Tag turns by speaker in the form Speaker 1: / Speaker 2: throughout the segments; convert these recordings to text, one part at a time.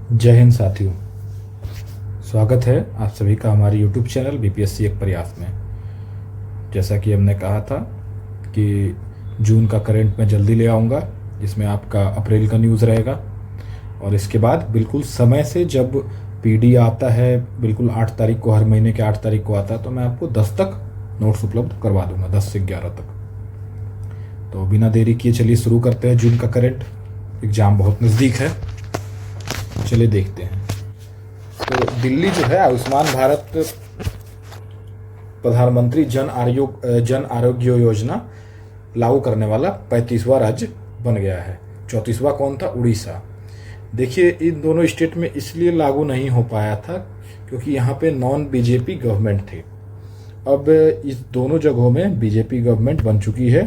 Speaker 1: जय हिंद साथियों। स्वागत है आप सभी का हमारे YouTube चैनल बीपीएससी एक प्रयास में। जैसा कि हमने कहा था कि जून का करंट मैं जल्दी ले आऊँगा, जिसमें आपका अप्रैल का न्यूज़ रहेगा, और इसके बाद बिल्कुल समय से जब पीडी आता है, बिल्कुल 8 तारीख को, हर महीने के 8 तारीख को आता है, तो मैं आपको 10 तक नोट्स उपलब्ध करवा दूंगा, 10 से 11 तक। तो बिना देरी किए चलिए शुरू करते हैं जून का करंट। एग्ज़ाम बहुत नज़दीक है, चलिए देखते हैं। तो दिल्ली जो है आयुष्मान भारत प्रधानमंत्री जन आरोग्य योजना लागू करने वाला 35वां राज्य बन गया है। 34वां कौन था? उड़ीसा। देखिए, इन दोनों स्टेट में इसलिए लागू नहीं हो पाया था क्योंकि यहाँ पे नॉन बीजेपी गवर्नमेंट थी। अब इस दोनों जगहों में बीजेपी गवर्नमेंट बन चुकी है,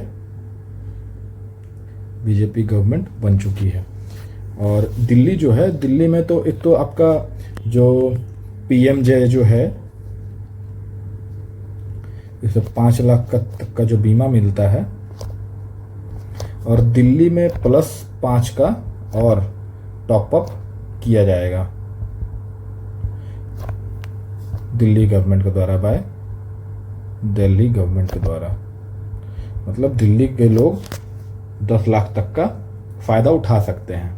Speaker 1: बीजेपी गवर्नमेंट बन चुकी है। और दिल्ली जो है, दिल्ली में तो एक तो आपका जो पीएमजे जो है, इसे 5 लाख तक का जो बीमा मिलता है, और दिल्ली में +5 का और टॉपअप किया जाएगा दिल्ली गवर्नमेंट के द्वारा, बाय दिल्ली गवर्नमेंट के द्वारा। मतलब दिल्ली के लोग 10 लाख तक का फ़ायदा उठा सकते हैं।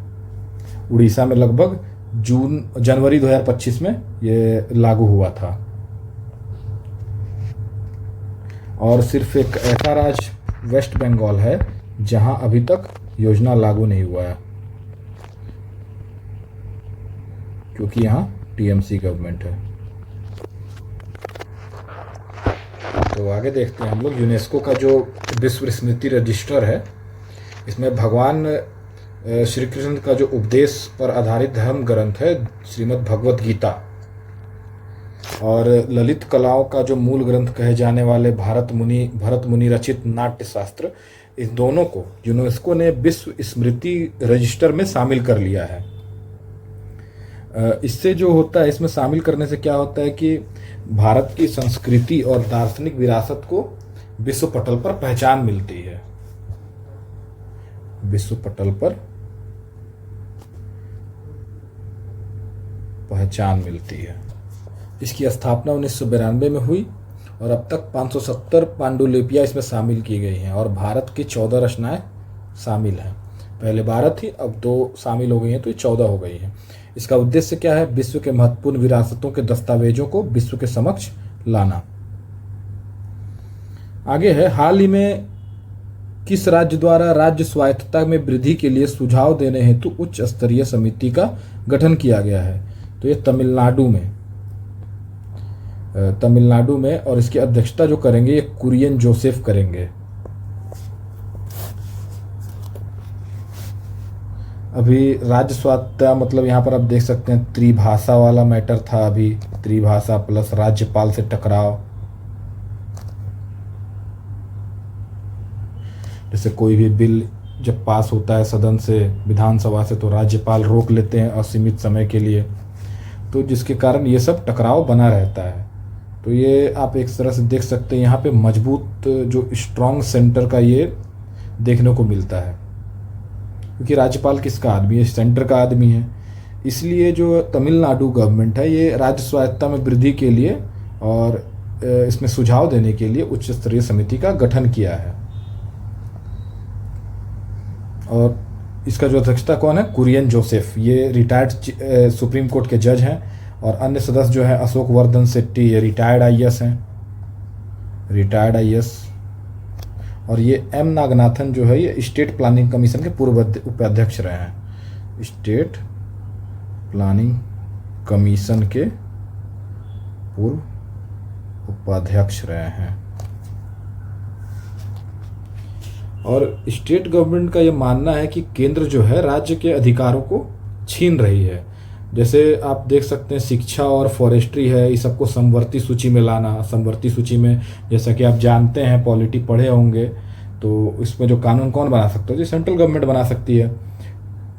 Speaker 1: उड़ीसा में लगभग जनवरी 2025 में ये लागू हुआ था। और सिर्फ एक ऐसा राज्य वेस्ट बंगाल है जहां अभी तक योजना लागू नहीं हुआ है, क्योंकि यहाँ टीएमसी गवर्नमेंट है। तो आगे देखते हैं हम लोग। यूनेस्को का जो विश्व स्मृति रजिस्टर है, इसमें भगवान श्री कृष्ण का जो उपदेश पर आधारित धर्म ग्रंथ है श्रीमद् भगवत गीता, और ललित कलाओं का जो मूल ग्रंथ कहे जाने वाले भरत मुनि रचित नाट्य शास्त्र, इस दोनों को यूनेस्को ने विश्व स्मृति रजिस्टर में शामिल कर लिया है। इससे जो होता है, इसमें शामिल करने से क्या होता है कि भारत की संस्कृति और दार्शनिक विरासत को विश्व पटल पर पहचान मिलती है, विश्व पटल पर पहचान मिलती है। इसकी स्थापना 1992 में हुई और अब तक 570 पांडुलिपियां इसमें शामिल की गई हैं, और भारत की 14 रचनाएं शामिल हैं। पहले 12 थी, अब 2 शामिल हो गई हैं, तो ये 14 हो गई हैं। इसका उद्देश्य क्या है? विश्व के महत्वपूर्ण विरासतों के दस्तावेजों को विश्व के समक्ष लाना। आगे है, हाल ही में किस राज्य द्वारा राज्य स्वायत्तता में वृद्धि के लिए सुझाव देने हेतु उच्च स्तरीय समिति का गठन किया गया है? तो ये तमिलनाडु में, और इसकी अध्यक्षता जो करेंगे ये कुरियन जोसेफ करेंगे। अभी राज्य स्वायत्तता मतलब यहाँ पर आप देख सकते हैं त्रिभाषा वाला मैटर था। अभी त्रिभाषा प्लस राज्यपाल से टकराव। जैसे कोई भी बिल जब पास होता है सदन से, विधानसभा से, तो राज्यपाल रोक लेते हैं असीमित समय के लिए, तो जिसके कारण ये सब टकराव बना रहता है। तो ये आप एक तरह से देख सकते हैं, यहाँ पे मजबूत जो स्ट्रॉन्ग सेंटर का ये देखने को मिलता है, क्योंकि राज्यपाल किसका आदमी है? सेंटर का आदमी है। इसलिए जो तमिलनाडु गवर्नमेंट है, ये राज्य स्वायत्तता में वृद्धि के लिए और इसमें सुझाव देने के लिए उच्च स्तरीय समिति का गठन किया है। और इसका जो अध्यक्षता कौन है? कुरियन जोसेफ। ये रिटायर्ड सुप्रीम कोर्ट के जज हैं, और अन्य सदस्य जो है अशोक वर्धन शेट्टी, ये रिटायर्ड आईएएस हैं, रिटायर्ड आईएएस। और ये एम नागनाथन जो है, ये स्टेट प्लानिंग कमीशन के पूर्व उपाध्यक्ष रहे हैं, स्टेट प्लानिंग कमीशन के पूर्व उपाध्यक्ष रहे हैं। और स्टेट गवर्नमेंट का ये मानना है कि केंद्र जो है राज्य के अधिकारों को छीन रही है। जैसे आप देख सकते हैं शिक्षा और फॉरेस्ट्री है, इस सबको समवर्ती सूची में लाना। समवर्ती सूची में जैसा कि आप जानते हैं, पॉलिटी पढ़े होंगे, तो इसमें जो कानून कौन बना सकता है? जो सेंट्रल गवर्नमेंट बना सकती है।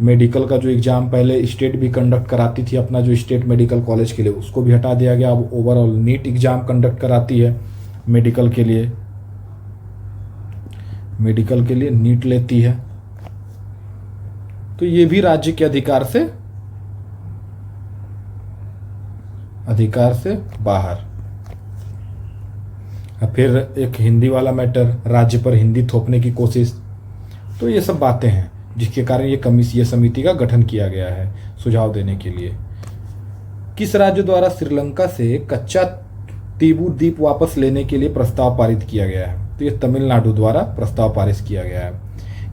Speaker 1: मेडिकल का जो एग्ज़ाम पहले स्टेट भी कंडक्ट कराती थी, अपना जो स्टेट मेडिकल कॉलेज के लिए, उसको भी हटा दिया गया। अब ओवरऑल नीट एग्ज़ाम कंडक्ट कराती है मेडिकल के लिए, नीट लेती है। तो ये भी राज्य के अधिकार से अधिकार से बाहर। फिर एक हिंदी वाला मैटर, राज्य पर हिंदी थोपने की कोशिश। तो ये सब बातें हैं जिसके कारण ये समिति का गठन किया गया है सुझाव देने के लिए। किस राज्य द्वारा श्रीलंका से कच्चा तीबू द्वीप वापस लेने के लिए प्रस्ताव पारित किया गया है? तो ये तमिलनाडु द्वारा प्रस्ताव पारित किया गया है।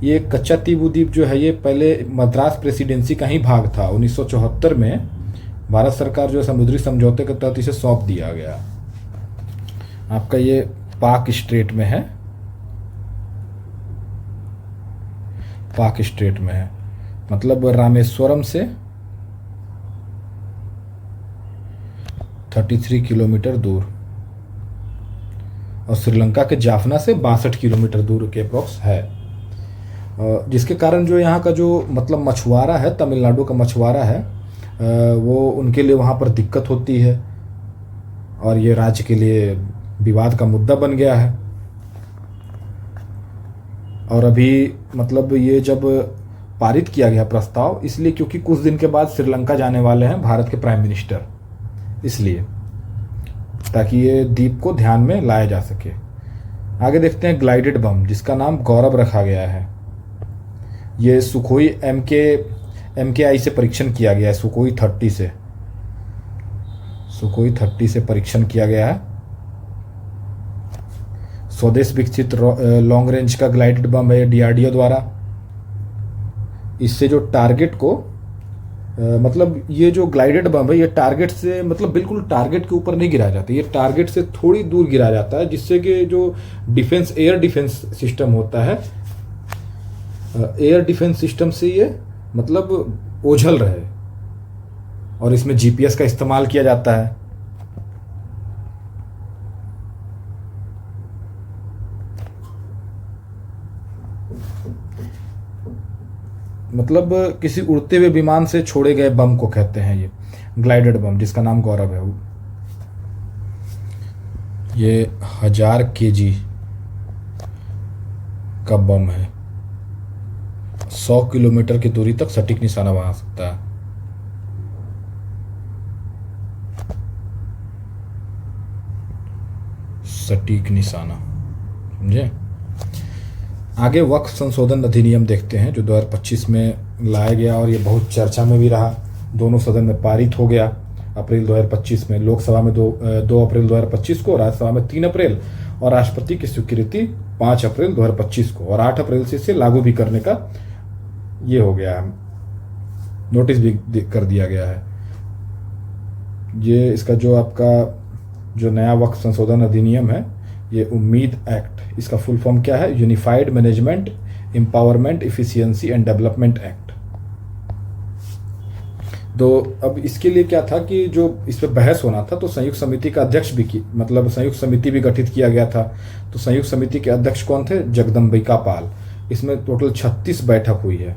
Speaker 1: ये कच्चा तीबू द्वीप जो है ये पहले मद्रास प्रेसिडेंसी का ही भाग था। 1974 में भारत सरकार जो समुद्री समझौते के तहत इसे सौंप दिया गया। आपका ये पाक स्ट्रेट में है, पाक स्ट्रेट में है, मतलब रामेश्वरम से 33 किलोमीटर दूर और श्रीलंका के जाफना से 62 किलोमीटर दूर के अप्रोक्स है। जिसके कारण जो यहाँ का जो मतलब मछुआरा है, तमिलनाडु का मछुआरा है, वो उनके लिए वहाँ पर दिक्कत होती है और ये राज्य के लिए विवाद का मुद्दा बन गया है। और अभी मतलब ये जब पारित किया गया प्रस्ताव इसलिए क्योंकि कुछ दिन के बाद श्रीलंका जाने वाले हैं भारत के प्राइम मिनिस्टर, इसलिए ताकि ये द्वीप को ध्यान में लाया जा सके। आगे देखते हैं ग्लाइडेड बम, जिसका नाम गौरव रखा गया है। ये सुखोई MKI से परीक्षण किया गया है। सुखोई 30 से परीक्षण किया गया है। स्वदेश विकसित लॉन्ग रेंज का ग्लाइडेड बम है DRDO द्वारा। इससे जो टारगेट को मतलब ये जो ग्लाइडेड बम है ये टारगेट से मतलब बिल्कुल टारगेट के ऊपर नहीं गिराया जाता, ये टारगेट से थोड़ी दूर गिराया जाता है, जिससे कि जो डिफेंस एयर डिफेंस सिस्टम होता है, एयर डिफेंस सिस्टम से ये मतलब ओझल रहे। और इसमें GPS का इस्तेमाल किया जाता है। मतलब किसी उड़ते हुए विमान से छोड़े गए बम को कहते हैं ये ग्लाइडेड बम, जिसका नाम गौरव है। ये 1000 kg का बम है। 100 किलोमीटर की दूरी तक सटीक निशाना बना सकता है। सटीक निशाना, समझे। आगे वक्फ संशोधन अधिनियम देखते हैं जो 2025 में लाया गया और ये बहुत चर्चा में भी रहा। दोनों सदन में पारित हो गया अप्रैल 2025 में। लोकसभा में 2 अप्रैल 2025 को, राज्यसभा में 3 अप्रैल और राष्ट्रपति की स्वीकृति 5 अप्रैल 2025 को, और 8 अप्रैल से इसे लागू भी करने का ये हो गया है, नोटिस भी कर दिया गया है। ये इसका जो आपका जो नया वक्फ संशोधन अधिनियम है ये उम्मीद एक्ट, इसका फुल फॉर्म क्या है? Unified management empowerment efficiency and development act. तो अब इसके लिए क्या था कि जो इस पर बहस होना था तो संयुक्त समिति का अध्यक्ष भी मतलब संयुक्त समिति भी गठित किया गया था। तो संयुक्त समिति के अध्यक्ष कौन थे? जगदम्बिका पाल। इसमें टोटल 36 बैठक हुई है।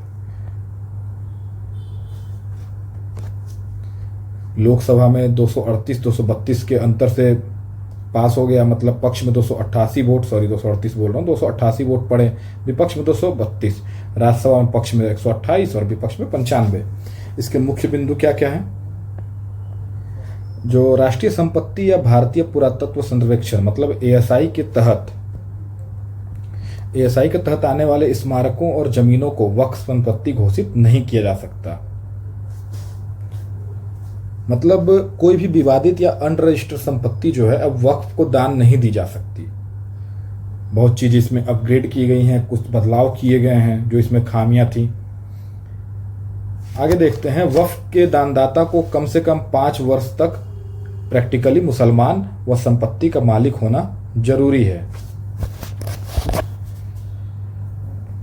Speaker 1: लोकसभा में 238-232 के अंतर से पास हो गया, मतलब पक्ष में 288 वोट, 238 बोल रहा हूँ, 288 वोट पड़े, विपक्ष में 232, राज्यसभा में पक्ष में 128 और विपक्ष में 95। इसके मुख्य बिंदु क्या क्या है? जो राष्ट्रीय संपत्ति या भारतीय पुरातत्व सर्वेक्षण मतलब ASI के तहत आने वाले स्मारकों और जमीनों को वक्फ संपत्ति घोषित नहीं किया जा सकता। मतलब कोई भी विवादित या अनरजिस्टर्ड संपत्ति जो है अब वक्फ को दान नहीं दी जा सकती। बहुत चीज़ इसमें अपग्रेड की गई हैं, कुछ बदलाव किए गए हैं जो इसमें खामियां थी। आगे देखते हैं, वक्फ के दानदाता को कम से कम 5 वर्ष तक प्रैक्टिकली मुसलमान व संपत्ति का मालिक होना जरूरी है।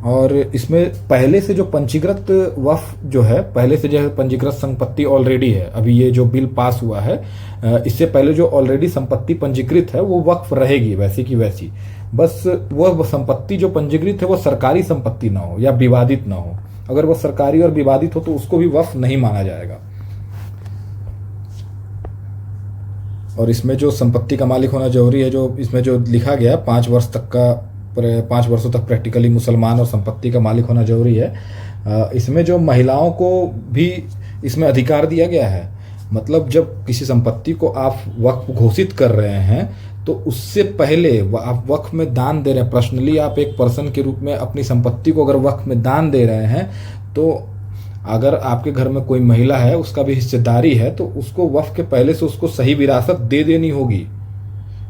Speaker 1: और इसमें पहले से जो पंजीकृत वक्फ जो है, पहले से जो है पंजीकृत संपत्ति ऑलरेडी है। अभी ये जो बिल पास हुआ है इससे पहले जो ऑलरेडी संपत्ति पंजीकृत है वो वक्फ रहेगी वैसी की वैसी। बस वह संपत्ति जो पंजीकृत है वो सरकारी संपत्ति ना हो या विवादित ना हो। अगर वो सरकारी और विवादित हो तो उसको भी वक्फ नहीं माना जाएगा। और इसमें जो संपत्ति का मालिक होना जरूरी है, जो इसमें जो लिखा गया 5 वर्ष तक का 5 वर्षों तक प्रैक्टिकली मुसलमान और संपत्ति का मालिक होना जरूरी है। इसमें जो महिलाओं को भी इसमें अधिकार दिया गया है। मतलब जब किसी संपत्ति को आप वक्फ घोषित कर रहे हैं तो उससे पहले आप वक्फ में दान दे रहे हैं, पर्सनली आप एक पर्सन के रूप में अपनी संपत्ति को अगर वक्फ में दान दे रहे हैं, तो अगर आपके घर में कोई महिला है, उसका भी हिस्सेदारी है, तो उसको वक्फ के पहले से उसको सही विरासत दे देनी होगी।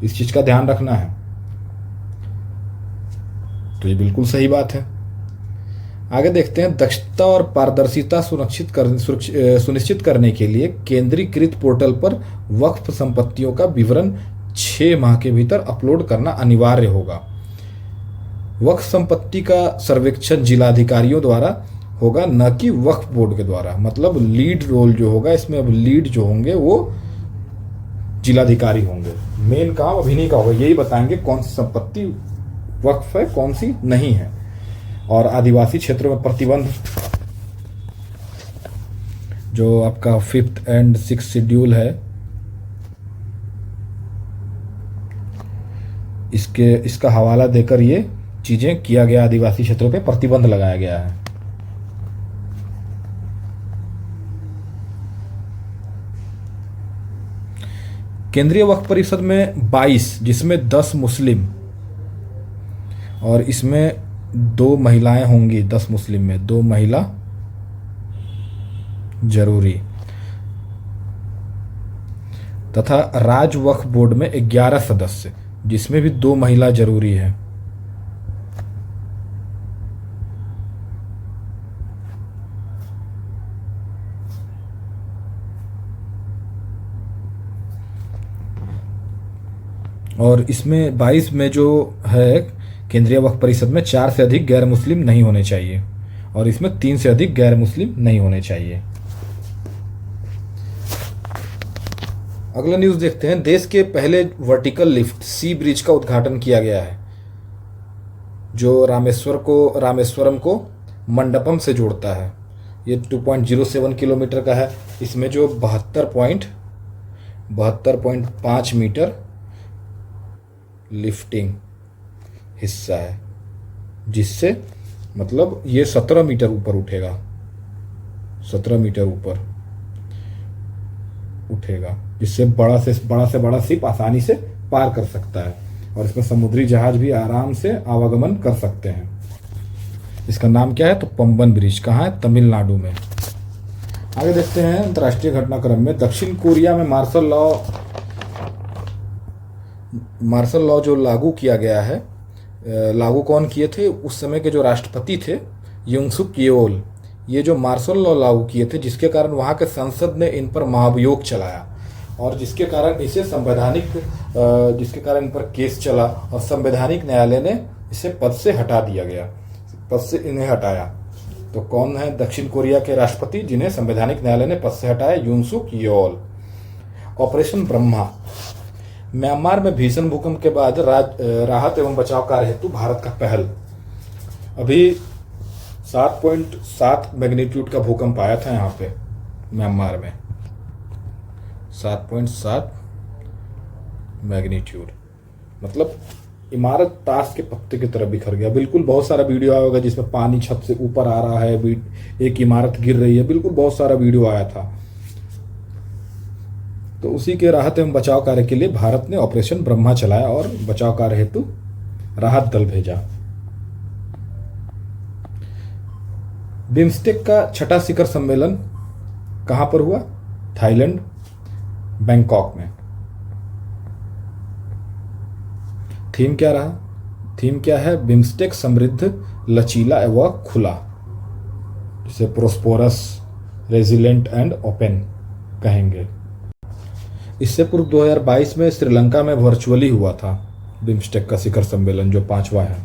Speaker 1: इस चीज का ध्यान रखना है। तो ये बिल्कुल सही बात है। आगे देखते हैं, दक्षता और पारदर्शिता सुनिश्चित करने के लिए केंद्रीकृत पोर्टल पर वक्फ संपत्तियों का विवरण 6 माह के भीतर अपलोड करना अनिवार्य होगा। वक्फ संपत्ति का सर्वेक्षण जिलाधिकारियों द्वारा होगा, न कि वक्फ बोर्ड के द्वारा। मतलब लीड रोल जो होगा इसमें, अब लीड जो होंगे वो जिलाधिकारी होंगे। मेन काम अभी नहीं का होगा, यही बताएंगे कौन सी संपत्ति वक्फ है, कौन सी नहीं है। और आदिवासी क्षेत्रों में प्रतिबंध, जो आपका 5th एंड 6th शेड्यूल है, इसका हवाला देकर ये चीजें किया गया। आदिवासी क्षेत्रों पे प्रतिबंध लगाया गया है। केंद्रीय वक्फ परिषद में 22, जिसमें 10 मुस्लिम और इसमें 2 महिलाएं होंगी। 10 मुस्लिम में 2 महिला जरूरी, तथा राज्य वक्फ बोर्ड में 11 सदस्य, जिसमें भी 2 महिला जरूरी है। और इसमें 22 में जो है केंद्रीय वक्फ परिषद में 4 से अधिक गैर मुस्लिम नहीं होने चाहिए, और इसमें 3 से अधिक गैर मुस्लिम नहीं होने चाहिए। अगला न्यूज देखते हैं, देश के पहले वर्टिकल लिफ्ट सी ब्रिज का उद्घाटन किया गया है, जो रामेश्वरम को मंडपम से जोड़ता है। ये 2.07 किलोमीटर का है। इसमें जो 72.5 मीटर लिफ्टिंग हिस्सा है, जिससे मतलब ये 17 मीटर ऊपर उठेगा, 17 मीटर ऊपर उठेगा, जिससे बड़ा से बड़ा शिप आसानी से पार कर सकता है। और इसमें समुद्री जहाज भी आराम से आवागमन कर सकते हैं। इसका नाम क्या है? तो पंबन ब्रिज। कहाँ है? तमिलनाडु में। आगे देखते हैं अंतर्राष्ट्रीय घटनाक्रम में, दक्षिण कोरिया में मार्शल लॉ जो लागू किया गया है, लागू कौन किए थे? उस समय के जो राष्ट्रपति थे युंगसुक येओल, ये जो मार्शल लॉ लागू किए थे, जिसके कारण वहाँ के संसद ने इन पर महाभियोग चलाया, और जिसके कारण इन पर केस चला, और संवैधानिक न्यायालय ने इसे पद से हटा दिया गया, पद से इन्हें हटाया। तो कौन है दक्षिण कोरिया के राष्ट्रपति जिन्हें संवैधानिक न्यायालय ने पद से हटाया? युंगसुक येओल। ऑपरेशन ब्रह्मा, म्यांमार में भीषण भूकंप के बाद राहत एवं बचाव कार्य हेतु भारत का पहल। अभी 7.7 मैग्नीट्यूड का भूकंप आया था यहाँ पे म्यांमार में, 7.7 मैग्नीट्यूड। मतलब इमारत ताश के पत्ते की तरह बिखर गया। बिल्कुल बहुत सारा वीडियो आया होगा जिसमें पानी छत से ऊपर आ रहा है, एक इमारत गिर रही है, बिल्कुल बहुत सारा वीडियो आया था। तो उसी के राहत एवं बचाव कार्य के लिए भारत ने ऑपरेशन ब्रह्मा चलाया और बचाव कार्य हेतु राहत दल भेजा। बिम्स्टेक का 6ठा शिखर सम्मेलन कहां पर हुआ? थाईलैंड, बैंकॉक में। थीम क्या रहा? थीम क्या है? बिम्स्टेक समृद्ध, लचीला एवं खुला, जिसे प्रोस्पोरस, रेजिलेंट एंड ओपन कहेंगे। इससे पूर्व 2022 में श्रीलंका में वर्चुअली हुआ था बिम्स्टेक का शिखर सम्मेलन, जो 5वां है।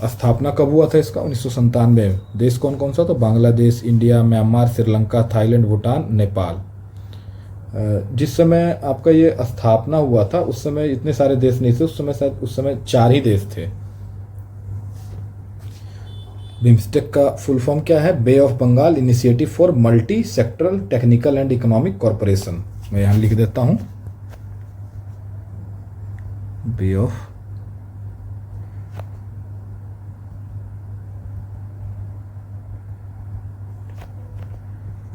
Speaker 1: स्थापना कब हुआ था इसका? 1997 में। देश कौन कौन सा? तो Bangladesh, India, Myanmar, Sri Lanka, Thailand, Bhutan, Nepal. जिस समय आपका ये स्थापना हुआ था उस समय इतने सारे देश नहीं थे, उस समय 4 ही देश थे। बिम्स्टेक का फुल फॉर्म क्या है? Bay of Bengal initiative for multi sectoral technical and economic corporation. मैं यहां लिख देता हूं, bay of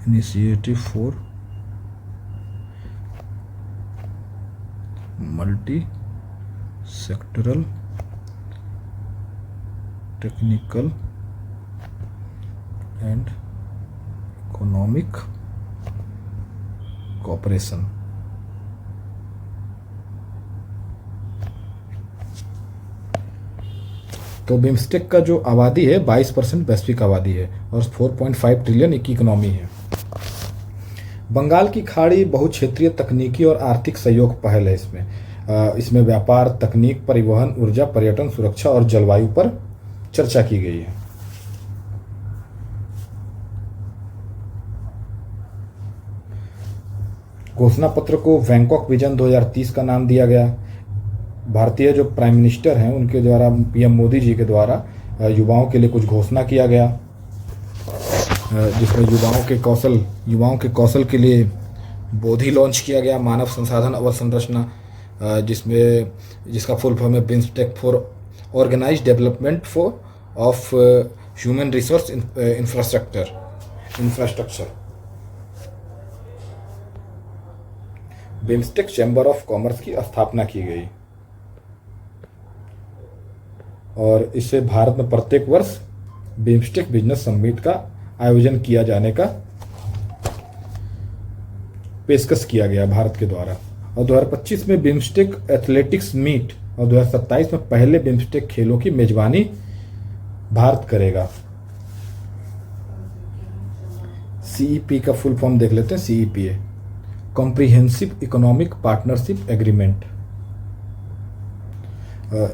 Speaker 1: initiative for multi sectoral technical and economic cooperation. तो बिम्स्टेक का जो आबादी है 22% वैश्विक आबादी है और 4.5 ट्रिलियन की इकोनॉमी है। बंगाल की खाड़ी बहुक्षेत्रीय तकनीकी और आर्थिक सहयोग पहल है। इसमें व्यापार, तकनीक, परिवहन, ऊर्जा, पर्यटन, सुरक्षा और जलवायु पर चर्चा की गई है। घोषणा पत्र को बैंकॉक विजन 2030 का नाम दिया गया। भारतीय जो प्राइम मिनिस्टर हैं उनके द्वारा, पीएम मोदी जी के द्वारा युवाओं के लिए कुछ घोषणा किया गया, जिसमें युवाओं के कौशल के लिए बोधि लॉन्च किया गया, मानव संसाधन अवसंरचना, जिसका फुल फॉर्म है BIMSTEC for organised development of human resource infrastructure. BIMSTEC chamber of commerce की स्थापना की गई और इससे भारत में प्रत्येक वर्ष बिम्स्टेक बिजनेस समिट का आयोजन किया जाने का पेशकश किया गया भारत के द्वारा। और 2025 में बिम्स्टेक एथलेटिक्स मीट और 2027 में पहले बिम्स्टेक खेलों की मेजबानी भारत करेगा। सीईपी का फुल फॉर्म देख लेते हैं। CEPA comprehensive economic partnership agreement.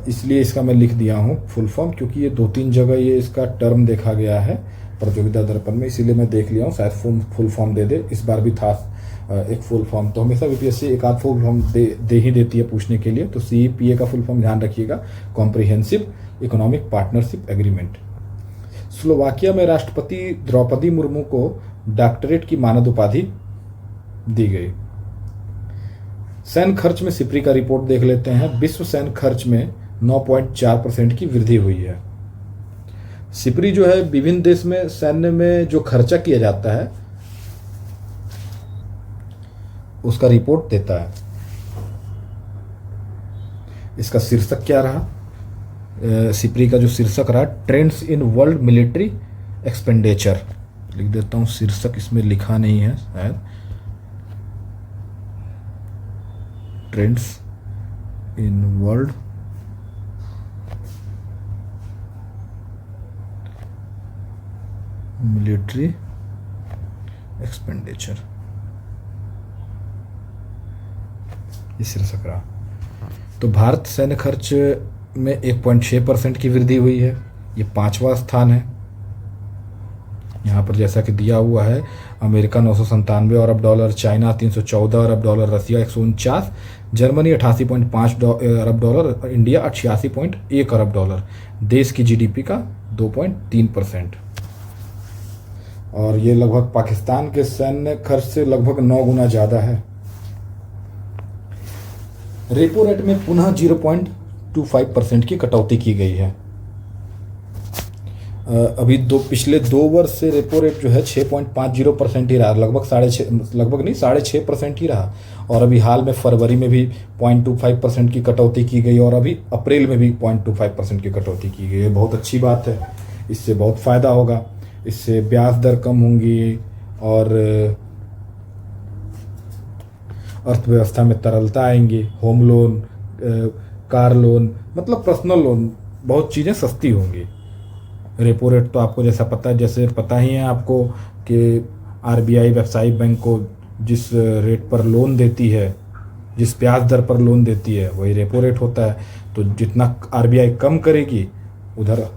Speaker 1: इसलिए इसका मैं लिख दिया हूँ फुल फॉर्म, क्योंकि ये 2-3 जगह ये इसका टर्म देखा गया है प्रतियोगिता दर्पण में, इसीलिए मैं देख लिया हूँ, शायद फुल फॉर्म दे दे। इस बार भी था एक फुल फॉर्म, तो हमेशा बीपीएससी एक आध फुल फॉर्म दे ही देती है पूछने के लिए। तो सीईपीए का फुल फॉर्म ध्यान रखिएगा, comprehensive economic partnership agreement. Slovakia में राष्ट्रपति द्रौपदी मुर्मू को डॉक्टरेट की मानद उपाधि दी गई। सैन्य खर्च में सिप्री का रिपोर्ट देख लेते हैं। विश्व सैन्य खर्च में 9.4% की वृद्धि हुई है। सिप्री जो है विभिन्न देश में सैन्य में जो खर्चा किया जाता है उसका रिपोर्ट देता है। इसका शीर्षक क्या रहा? सिप्री का जो शीर्षक रहा, trends in world military expenditure. लिख देता हूं, शीर्षक इसमें लिखा नहीं है शायद। Trends in world military expenditure, ये शीर्षक रहा। तो भारत सैन्य खर्च में 1.6% की वृद्धि हुई है। ये 5वां स्थान है। यहाँ पर जैसा कि दिया हुआ है, अमेरिका 997 अरब डॉलर, चाइना 314 अरब डॉलर, रसिया 149, जर्मनी 88.5 अरब डॉलर, इंडिया 88.1 अरब डॉलर। देश की जीडीपी का 2.3%। और ये लगभग पाकिस्तान के सैन्य खर्च से लगभग 9 गुना ज़्यादा है। रेपो रेट में पुनः 0.25% की कटौती की गई है। अभी पिछले 2 वर्ष से रेपो रेट जो है 6.50% ही रहा, लगभग 6.5% ही रहा। और अभी हाल में फरवरी में भी 0.25% की कटौती की गई और अभी अप्रैल में भी 0.25% की कटौती की गई है। बहुत अच्छी बात है, इससे बहुत फ़ायदा होगा। इससे ब्याज दर कम होंगी और अर्थव्यवस्था में तरलता आएंगी। होम लोन, कार लोन, मतलब पर्सनल लोन, बहुत चीज़ें सस्ती होंगी। रेपो रेट तो आपको जैसे पता ही है आपको कि आरबीआई व्यावसायिक बैंक को जिस रेट पर लोन देती है, जिस ब्याज दर पर लोन देती है, वही रेपो रेट होता है। तो जितना आरबीआई कम करेगी उधर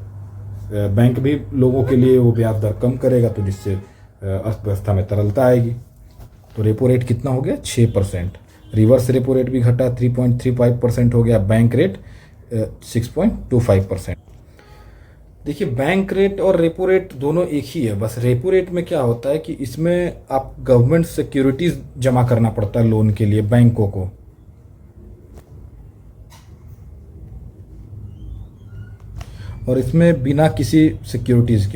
Speaker 1: बैंक भी लोगों के लिए वो ब्याज दर कम करेगा, तो जिससे अर्थव्यवस्था में तरलता आएगी। तो रेपो रेट कितना हो गया? 6%। रिवर्स रेपो रेट भी घटा, 3.35% हो गया। Bank rate 6.25%। देखिए, बैंक रेट और रेपो रेट दोनों एक ही है। बस रेपो रेट में क्या होता है कि इसमें आप गवर्नमेंट सिक्योरिटीज जमा करना पड़ता है लोन के लिए बैंकों को। और इसमें बिना किसी सिक्योरिटीज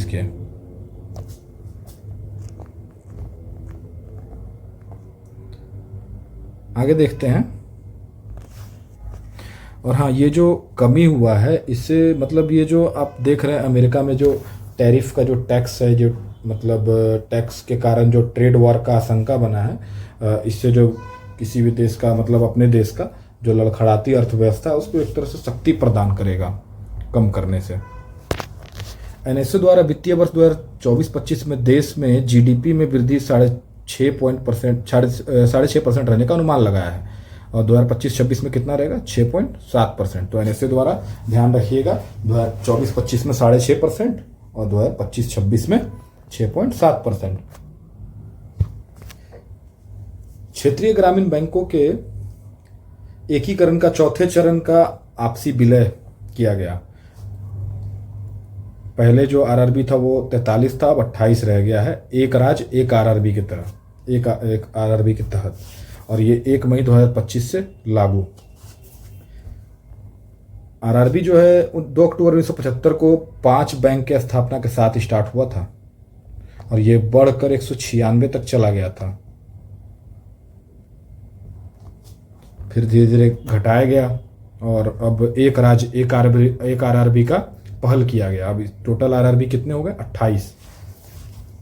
Speaker 1: के आगे देखते हैं। और हाँ, ये जो कमी हुआ है इससे मतलब ये जो आप देख रहे हैं अमेरिका में जो टैरिफ का जो टैक्स है, जो मतलब टैक्स के कारण जो ट्रेड वॉर का आशंका बना है, इससे जो किसी भी देश का मतलब अपने देश का जो लड़खड़ाती अर्थव्यवस्था है उसको एक तरह से शक्ति प्रदान करेगा कम करने से। एनएसए द्वारा वित्तीय वर्ष 2024-25 में देश में जीडीपी में वृद्धि 6.5% रहने का अनुमान लगाया है और 2025-26 में कितना रहेगा 6.7%। तो एनएसए द्वारा ध्यान रखिएगा 2024-25 में 6.5% और 2025-26 में 6.7%। क्षेत्रीय ग्रामीण बैंकों के एकीकरण का चौथे चरण का आपसी विलय किया गया। पहले जो आरआरबी था वो 43 था, अब 28 रह गया है, एक राज्य एक आरआरबी की तरह, एक आरआरबी के तहत, और ये 1 मई 2025 से लागू। आरआरबी जो है 2 अक्टूबर 1975 को 5 बैंक के स्थापना के साथ स्टार्ट हुआ था और ये बढ़कर 196 तक चला गया था, फिर धीरे धीरे घटाया गया और अब एक राज्य एक आरआरबी का पहल किया गया। अब टोटल आरआरबी कितने हो गए 28।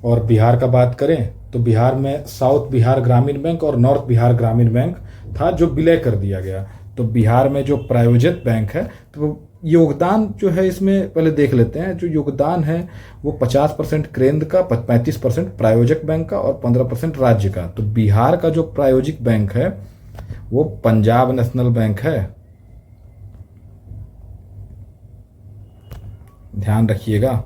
Speaker 1: और बिहार का बात करें तो बिहार में साउथ बिहार ग्रामीण बैंक और नॉर्थ बिहार ग्रामीण बैंक था जो विलय कर दिया गया। तो बिहार में जो प्रायोजित बैंक है तो योगदान जो है इसमें पहले देख लेते हैं। जो योगदान है वो 50% केंद्र का, 35% प्रायोजक बैंक का और 15% राज्य का। तो बिहार का जो प्रायोजिक बैंक है वो पंजाब नेशनल बैंक है, ध्यान रखिएगा।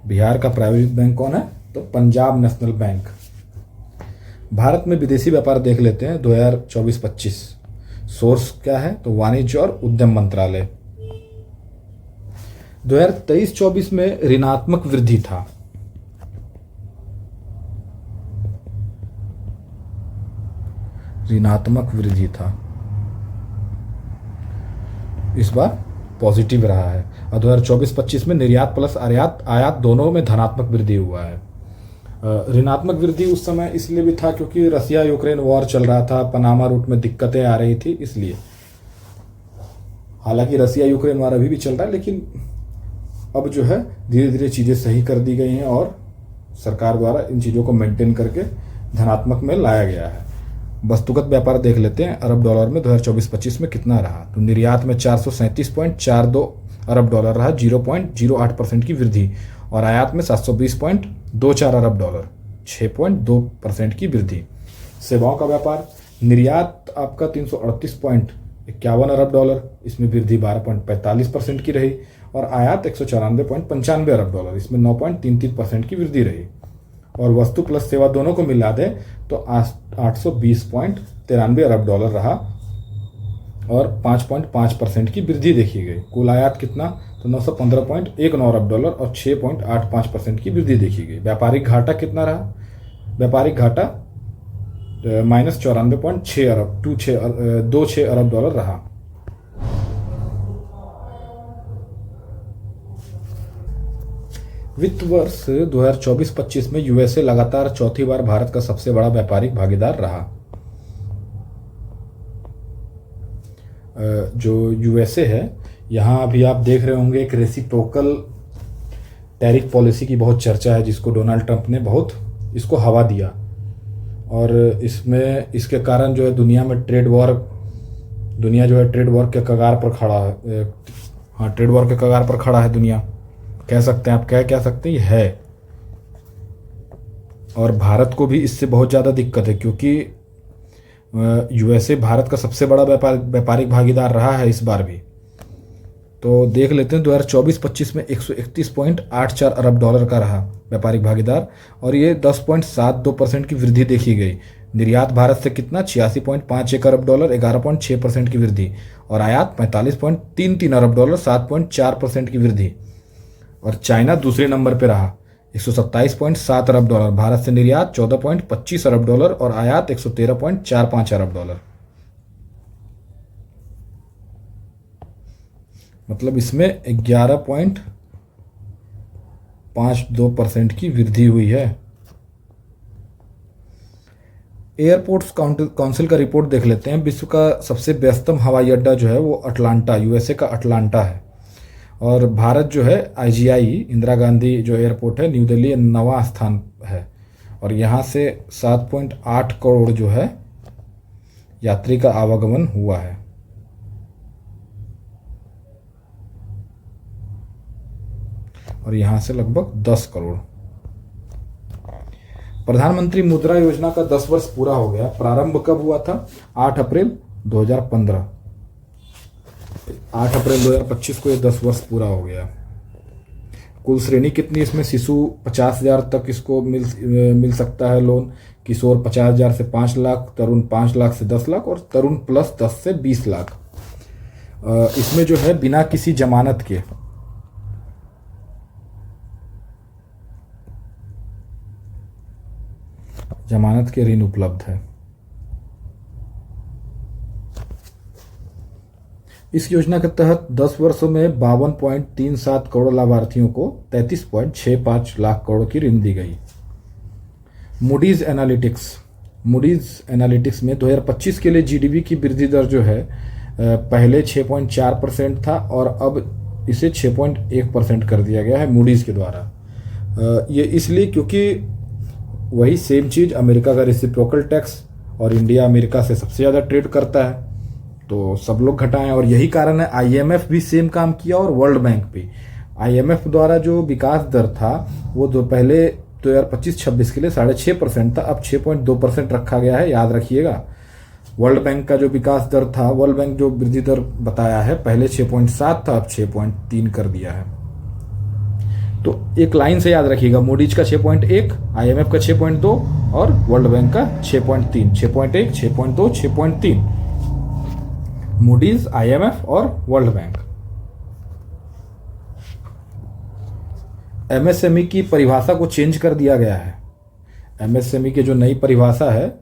Speaker 1: बिहार का प्रायोजिक बैंक कौन है तो पंजाब नेशनल बैंक। भारत में विदेशी व्यापार देख लेते हैं 2024-25। सोर्स क्या है तो वाणिज्य और उद्यम मंत्रालय। 2023-24 में ऋणात्मक वृद्धि था। ऋणात्मक वृद्धि था, इस बार पॉजिटिव रहा है। और 2024-25 में निर्यात प्लस आयात दोनों में धनात्मक वृद्धि हुआ है। ऋणात्मक वृद्धि उस समय इसलिए भी था क्योंकि रसिया यूक्रेन वॉर चल रहा था, पनामा रूट में दिक्कतें आ रही थी इसलिए। हालांकि रसिया यूक्रेन वॉर अभी भी चल रहा है, लेकिन अब जो है धीरे धीरे चीज़ें सही कर दी गई हैं और सरकार द्वारा इन चीज़ों को मेंटेन करके धनात्मक में लाया गया है। वस्तुगत व्यापार देख लेते हैं अरब डॉलर में 2024-25 में कितना रहा। तो निर्यात में 437.42 अरब डॉलर रहा, 0.08% की वृद्धि, और आयात में 720.24 अरब डॉलर, 6.2% की वृद्धि। सेवाओं का व्यापार, निर्यात आपका 338.51 अरब डॉलर, इसमें वृद्धि 12.45% की रही, और आयात 194.95 अरब डॉलर, इसमें 9.33% की वृद्धि रही। और वस्तु प्लस सेवा दोनों को मिला दे तो 820.93 अरब डॉलर रहा और 5.5% की वृद्धि देखी गई। कुल आयात कितना तो 915.19 अरब डॉलर और 6.85% की वृद्धि देखी गई। व्यापारिक घाटा कितना रहा, व्यापारिक घाटा -94.26 अरब डॉलर रहा। वित्त वर्ष 2024-25 में यूएसए लगातार चौथी बार भारत का सबसे बड़ा व्यापारिक भागीदार रहा। जो यूएसए है यहाँ अभी आप देख रहे होंगे एक रेसिप्रोकल टैरिफ पॉलिसी की बहुत चर्चा है, जिसको डोनाल्ड ट्रंप ने बहुत इसको हवा दिया, और इसमें इसके कारण जो है दुनिया जो है ट्रेड वॉर के कगार पर खड़ा है। हाँ, ट्रेड वॉर के कगार पर खड़ा है दुनिया, कह सकते हैं आप, क्या सकते हैं, ये है। और भारत को भी इससे बहुत ज़्यादा दिक्कत है क्योंकि यूएसए भारत का सबसे बड़ा व्यापारिक भागीदार रहा है इस बार भी। तो देख लेते हैं 2024-25 में 131.84 अरब डॉलर का रहा व्यापारिक भागीदार, और ये 10.72% की वृद्धि देखी गई। निर्यात भारत से कितना 86.51 अरब डॉलर, 11.6% की वृद्धि, और आयात 45.33 अरब डॉलर, 7.4% की वृद्धि। और चाइना दूसरे नंबर पे रहा 127.7 अरब डॉलर, भारत से निर्यात 14.25 अरब डॉलर और आयात 113.45 अरब डॉलर। मतलब इसमें 11.52% की वृद्धि हुई है। एयरपोर्ट्स काउंसिल का रिपोर्ट देख लेते हैं। विश्व का सबसे व्यस्तम हवाई अड्डा जो है वो अटलांटा, यूएसए का अटलांटा है। और भारत जो है आईजीआई इंदिरा गांधी जो एयरपोर्ट है न्यू दिल्ली 9वां स्थान है। और यहाँ से 7.8 करोड़ जो है यात्री का आवागमन हुआ है। और यहाँ से लगभग 10 करोड़। प्रधानमंत्री मुद्रा योजना का 10 वर्ष पूरा हो गया। प्रारंभ कब हुआ था? 8 अप्रैल 2015। 8 अप्रैल 2025 को ये 10 वर्ष पूरा हो गया। कुल श्रेणी कितनी इसमें? शिशु 50,000 तक इसको मिल सकता है लोन, किशोर 50,000 से 5 लाख, तरुण 5 लाख से 10 लाख और तरुण प्लस 10 से 20 लाख। इसमें जो है बिना किसी जमानत के ऋण उपलब्ध है। इस योजना के तहत 10 वर्षों में 52.37 करोड़ लाभार्थियों को 33.65 लाख करोड़ की ऋण दी गई। मूडीज एनालिटिक्स में 2025 के लिए जीडीपी की वृद्धि दर जो है पहले 6.4% था और अब इसे 6.1% कर दिया गया है मूडीज के द्वारा। ये इसलिए क्योंकि वही सेम चीज़ अमेरिका का रेसिप्रोकल टैक्स, और इंडिया अमेरिका से सबसे ज़्यादा ट्रेड करता है, तो सब लोग घटाएं। और यही कारण है आईएमएफ भी सेम काम किया और वर्ल्ड बैंक भी। आईएमएफ द्वारा जो विकास दर था वो जो पहले 2025-26 के लिए 6.5% था, अब 6.2% रखा गया है, याद रखिएगा। वर्ल्ड बैंक का जो विकास दर था, वर्ल्ड बैंक जो वृद्धि दर बताया है पहले 6.7 था, अब 6.3 कर दिया है। तो एक लाइन से याद रखिएगा, मूडीज का 6.1, आईएमएफ का 6.2 और वर्ल्ड बैंक का 6.3। 6.1, 6.2, 6.3 मूडीज, आईएमएफ और वर्ल्ड बैंक। एमएसएमई की परिभाषा को चेंज कर दिया गया है। एमएसएमई की जो नई परिभाषा है,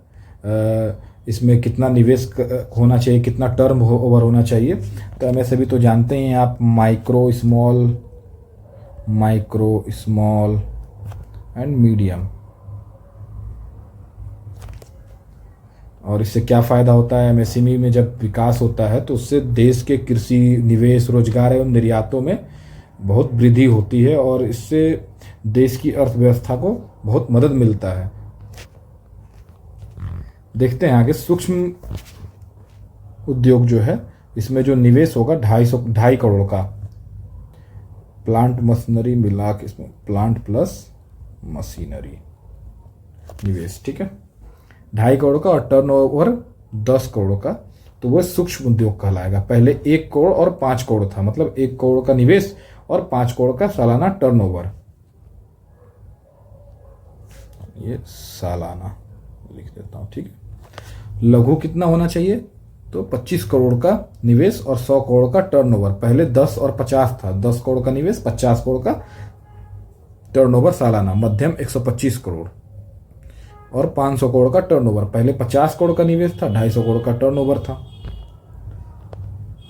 Speaker 1: इसमें कितना निवेश होना चाहिए, कितना टर्म ओवर होना चाहिए। तो एमएसएमई तो जानते हैं आप, माइक्रो स्मॉल एंड मीडियम। और इससे क्या फ़ायदा होता है? एमएसएमई में जब विकास होता है तो उससे देश के कृषि, निवेश, रोजगार एवं निर्यातों में बहुत वृद्धि होती है और इससे देश की अर्थव्यवस्था को बहुत मदद मिलता है। देखते हैं आगे। सूक्ष्म उद्योग जो है, इसमें जो निवेश होगा 2.5 करोड़ का, प्लांट मशीनरी मिला के, इसमें प्लांट प्लस मशीनरी निवेश, ठीक है, 2.5 करोड़ का और टर्नओवर 10 करोड़ का, तो वह सूक्ष्म उद्योग कहलाएगा। पहले 1 करोड़ और 5 करोड़ था, मतलब 1 करोड़ का निवेश और 5 करोड़ का सालाना टर्नओवर। ये सालाना लिख देता हूं, ठीक है। लघु कितना होना चाहिए? तो 25 करोड़ का निवेश और 100 करोड़ का टर्नओवर। पहले 10 और 50 था, 10 करोड़ का निवेश, 50 करोड़ का टर्नओवर सालाना। मध्यम 125 करोड़ और 500 करोड़ का टर्नओवर। पहले 50 करोड़ का निवेश था, 250 करोड़ का टर्नओवर था।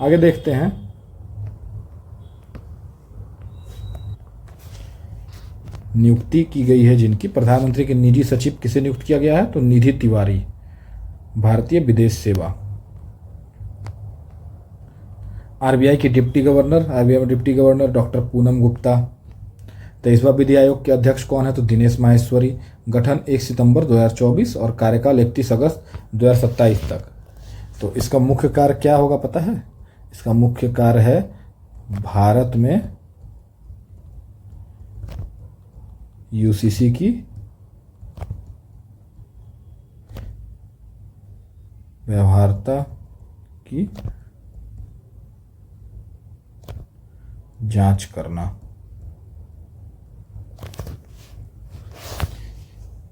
Speaker 1: आगे देखते हैं। नियुक्ति की गई है जिनकी, प्रधानमंत्री के निजी सचिव किसे नियुक्त किया गया है? तो निधि तिवारी, भारतीय विदेश सेवा। आरबीआई की डिप्टी गवर्नर, आरबीआई में deputy governor doctor Poonam Gupta. 23वां विधि आयोग के अध्यक्ष कौन है? तो दिनेश माहेश्वरी। गठन 1 सितंबर 2024 और कार्यकाल 31 अगस्त 2027 तक। तो इसका मुख्य कार्य क्या होगा पता है? इसका मुख्य कार्य है भारत में यूसीसी की व्यवहार्यता की जांच करना।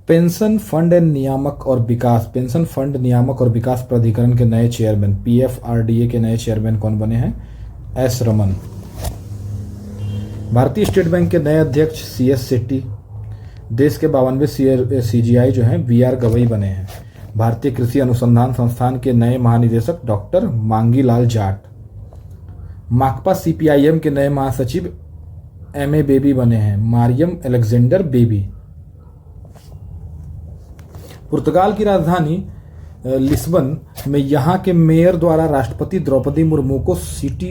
Speaker 1: पेंशन फंड नियामक और विकास, पेंशन फंड नियामक और विकास प्राधिकरण के नए चेयरमैन, पीएफआरडीए के नए चेयरमैन कौन बने हैं? एस रमन। भारतीय स्टेट बैंक के नए अध्यक्ष सीएस शेट्टी। देश के 52वें सीजीआई जो हैं वीआर गवई बने हैं। भारतीय कृषि अनुसंधान संस्थान के नए महानिदेशक डॉक्टर मांगी लाल जाट। माकपा सीपीआईएम के नए महासचिव एमए बेबी बने हैं, मारियम अलेक्जेंडर बेबी। पुर्तगाल की राजधानी लिस्बन में यहाँ के मेयर द्वारा राष्ट्रपति द्रौपदी मुर्मू को सिटी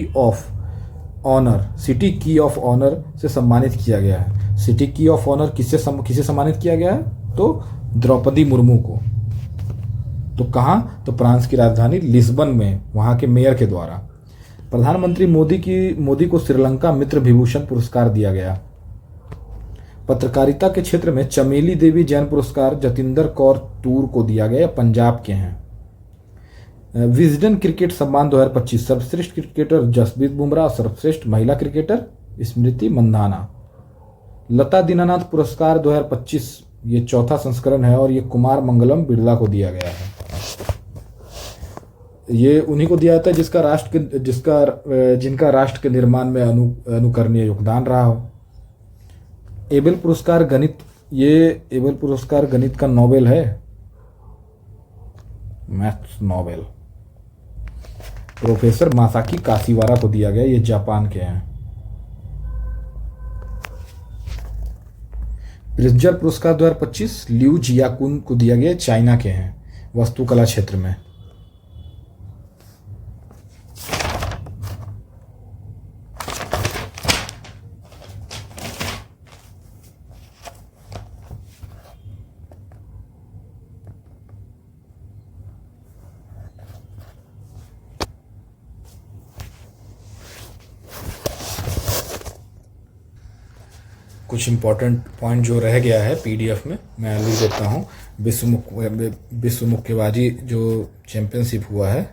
Speaker 1: की ऑफ ऑनर से सम्मानित किया गया है। सिटी की ऑफ ऑनर किसे सम्मानित किया गया है? तो द्रौपदी मुर्मू को। तो कहाँ? तो फ्रांस की राजधानी लिस्बन में वहाँ के मेयर के द्वारा। प्रधानमंत्री मोदी को श्रीलंका मित्र विभूषण पुरस्कार दिया गया। पत्रकारिता के क्षेत्र में चमेली देवी जैन पुरस्कार जतिंदर कौर तूर को दिया गया, पंजाब के हैं। विजडन क्रिकेट सम्मान 2025 सर्वश्रेष्ठ क्रिकेटर जसप्रीत बुमराह, सर्वश्रेष्ठ महिला क्रिकेटर स्मृति मंधाना। लता दीनानाथ पुरस्कार 2025 ये चौथा संस्करण है और ये कुमार मंगलम बिरला को दिया गया है। ये उन्हीं को दिया जाता है जिनका राष्ट्र के निर्माण में अनुकरणीय योगदान रहा हो। एबल पुरस्कार गणित का नोबेल है, मैथ्स नोबेल प्रोफेसर मासाकी काशीवारा को दिया गया, ये जापान के हैं। प्रिट्जर पुरस्कार 2025 लिऊ जियाकुन को दिया गया, चाइना के हैं, वास्तुकला क्षेत्र में। कुछ इंपॉर्टेंट पॉइंट जो रह गया है पीडीएफ में मैं लिख देता हूँ। विश्व मुक्केबाजी जो चैंपियनशिप हुआ है,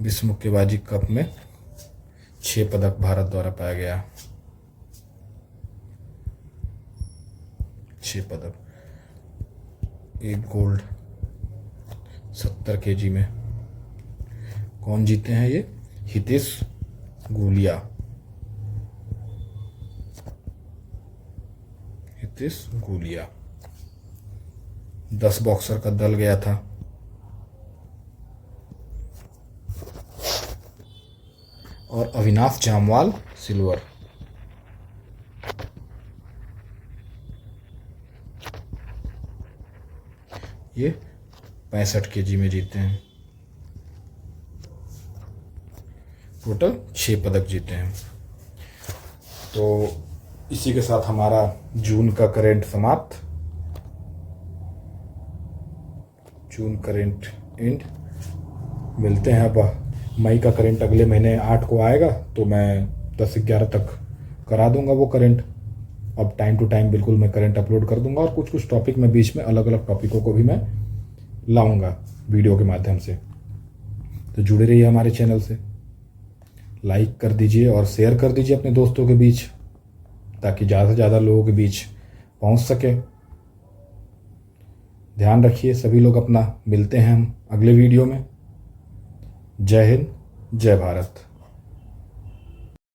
Speaker 1: विश्व मुक्केबाजी कप में 6 पदक भारत द्वारा पाया गया। 6 पदक, 1 गोल्ड, 70 केजी में। कौन जीते हैं ये? हितेश गुलिया। 10 बॉक्सर का दल गया था। और अविनाश जामवाल सिल्वर। ये 65 केजी में जीते हैं। टोटल 6 पदक जीते हैं। तो इसी के साथ हमारा जून का करेंट समाप्त। जून करेंट एंड। मिलते हैं। अब मई का करेंट अगले महीने 8 को आएगा, तो मैं 10 से 11 तक करा दूंगा वो करेंट। अब टाइम टू टाइम बिल्कुल मैं करेंट अपलोड कर दूंगा, और कुछ टॉपिक में बीच में अलग अलग टॉपिकों को भी मैं लाऊंगा वीडियो के माध्यम से। तो जुड़े रहिए हमारे चैनल से। लाइक कर दीजिए और शेयर कर दीजिए अपने दोस्तों के बीच, ताकि ज़्यादा से ज़्यादा लोगों के बीच पहुंच सके। ध्यान रखिए सभी लोग अपना। मिलते हैं हम अगले वीडियो में। जय हिंद, जय भारत।